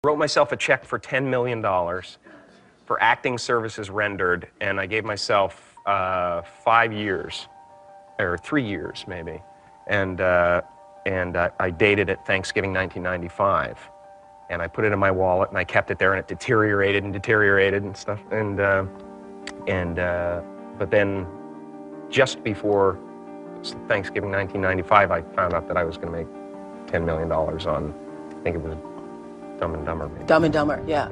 Wrote myself a check for $10 million for acting services rendered, and I gave myself 5 years, or 3 years maybe, and I dated it Thanksgiving 1995, and I put it in my wallet, and I kept it there, and it deteriorated and stuff, but then just before Thanksgiving 1995, I found out that I was going to make $10 million on, I think it was Dumb and Dumber, maybe. Dumb and Dumber, yeah.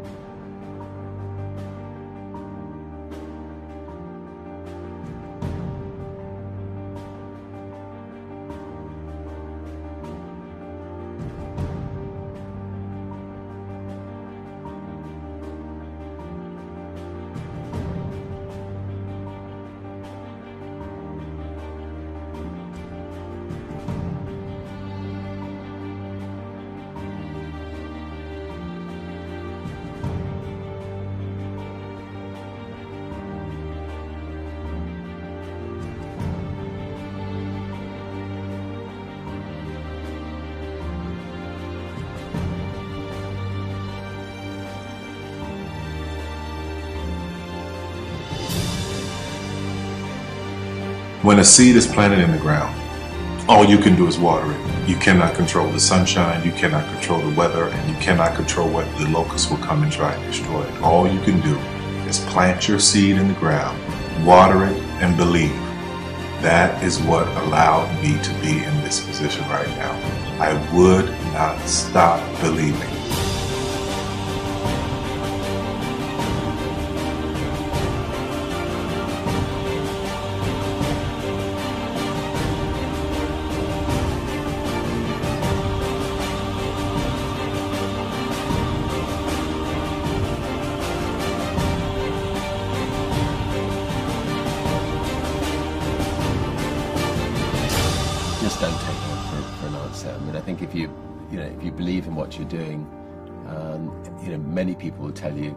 When a seed is planted in the ground, all you can do is water it. You cannot control the sunshine, you cannot control the weather, and you cannot control what the locusts will come and try and destroy it. All you can do is plant your seed in the ground, water it, and believe. That is what allowed me to be in this position right now. I would not stop believing. Just don't take it for an answer. I mean, I think if you believe in what you're doing, many people will tell you,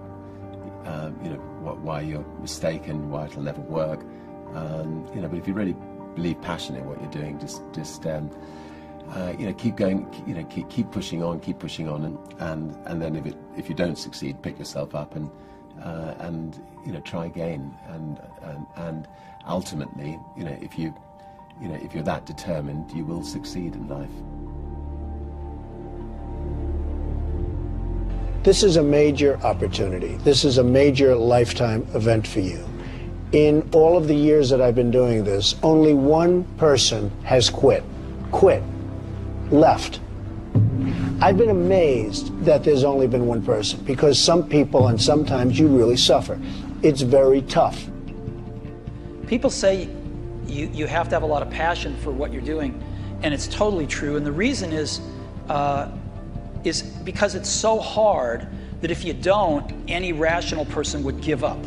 why you're mistaken, why it'll never work. But if you really believe passionately in what you're doing, just keep going, keep pushing on, and then if you don't succeed, pick yourself up and try again, and ultimately, if you're that determined, you will succeed in life. This is a major opportunity. This is a major lifetime event for you. In all of the years that I've been doing this, only one person has quit, left. I've been amazed that there's only been one person, because some people, and sometimes you really suffer. It's very tough. People say you have to have a lot of passion for what you're doing, and it's totally true. And the reason is because it's so hard that if you don't, any rational person would give up.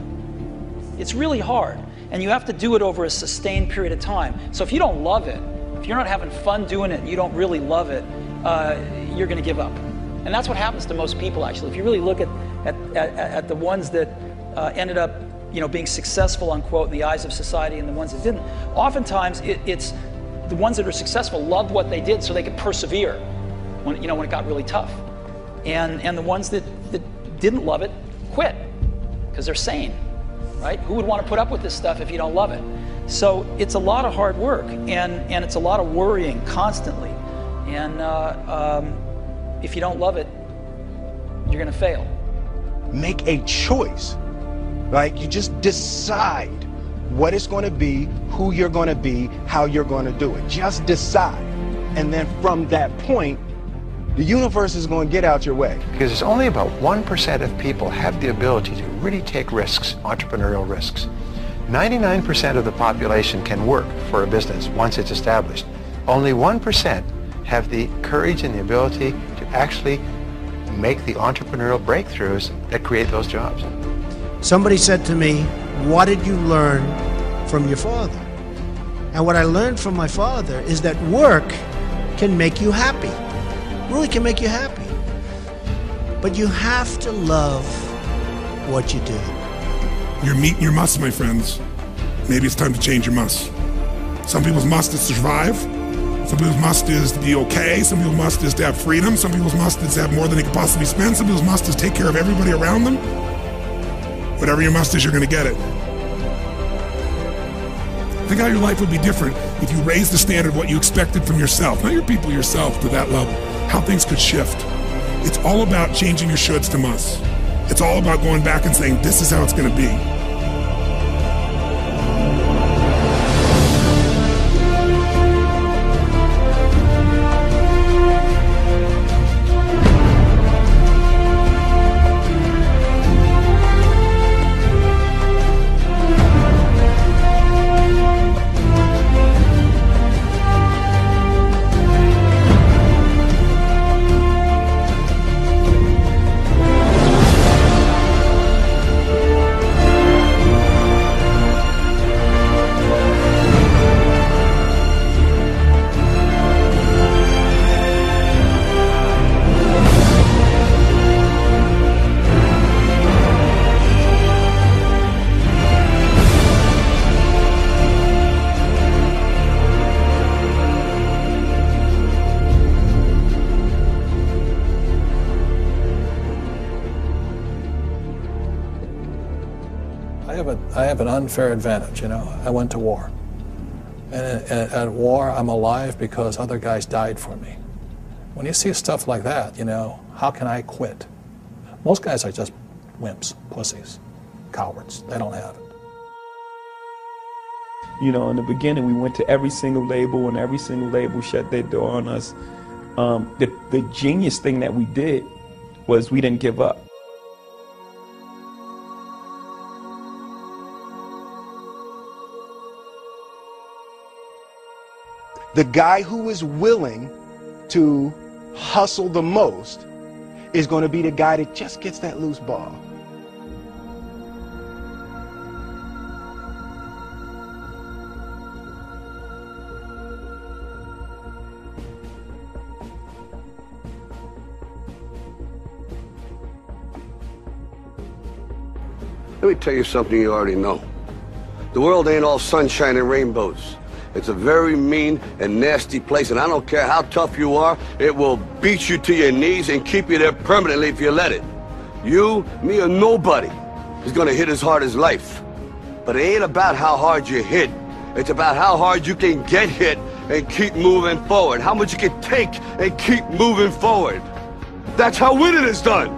It's really hard, and you have to do it over a sustained period of time. So if you don't love it, if you're not having fun doing it, and you don't really love it, you're going to give up. And that's what happens to most people, actually. If you really look at the ones that ended up being successful, unquote, in the eyes of society, and the ones that didn't, oftentimes it's the ones that are successful loved what they did so they could persevere when it got really tough. And the ones that didn't love it quit because they're sane, right? Who would want to put up with this stuff if you don't love it? So it's a lot of hard work, and it's a lot of worrying constantly. And if you don't love it, you're going to fail. Make a choice. Like, you just decide what it's going to be, who you're going to be, how you're going to do it. Just decide. And then from that point, the universe is going to get out your way. Because it's only about 1% of people have the ability to really take risks, entrepreneurial risks. 99% of the population can work for a business once it's established. Only 1% have the courage and the ability to actually make the entrepreneurial breakthroughs that create those jobs. Somebody said to me, what did you learn from your father? And what I learned from my father is that work can make you happy. Really can make you happy. But you have to love what you do. You're meeting your must, my friends. Maybe it's time to change your must. Some people's must is survive. Some people's must is to be okay. Some people's must is to have freedom. Some people's must is to have more than they can possibly spend. Some people's must is take care of everybody around them. Whatever your must is, you're going to get it. Think how your life would be different if you raised the standard of what you expected from yourself, not your people, yourself, to that level. How things could shift. It's all about changing your shoulds to musts. It's all about going back and saying, this is how it's going to be. I have an unfair advantage, you know. I went to war. And at war, I'm alive because other guys died for me. When you see stuff like that, you know, how can I quit? Most guys are just wimps, pussies, cowards. They don't have it. You know, in the beginning, we went to every single label, and every single label shut their door on us. The genius thing that we did was we didn't give up. The guy who is willing to hustle the most is going to be the guy that just gets that loose ball. Let me tell you something you already know. The world ain't all sunshine and rainbows. It's a very mean and nasty place, and I don't care how tough you are, it will beat you to your knees and keep you there permanently if you let it. You, me, or nobody is gonna hit as hard as life. But it ain't about how hard you hit. It's about how hard you can get hit and keep moving forward. How much you can take and keep moving forward. That's how winning is done.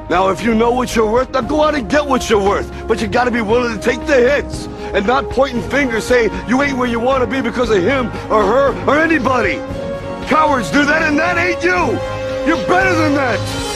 Now, if you know what you're worth, now go out and get what you're worth. But you gotta be willing to take the hits and not pointing fingers saying you ain't where you want to be because of him or her or anybody. Cowards do that, and that ain't you. You're better than that.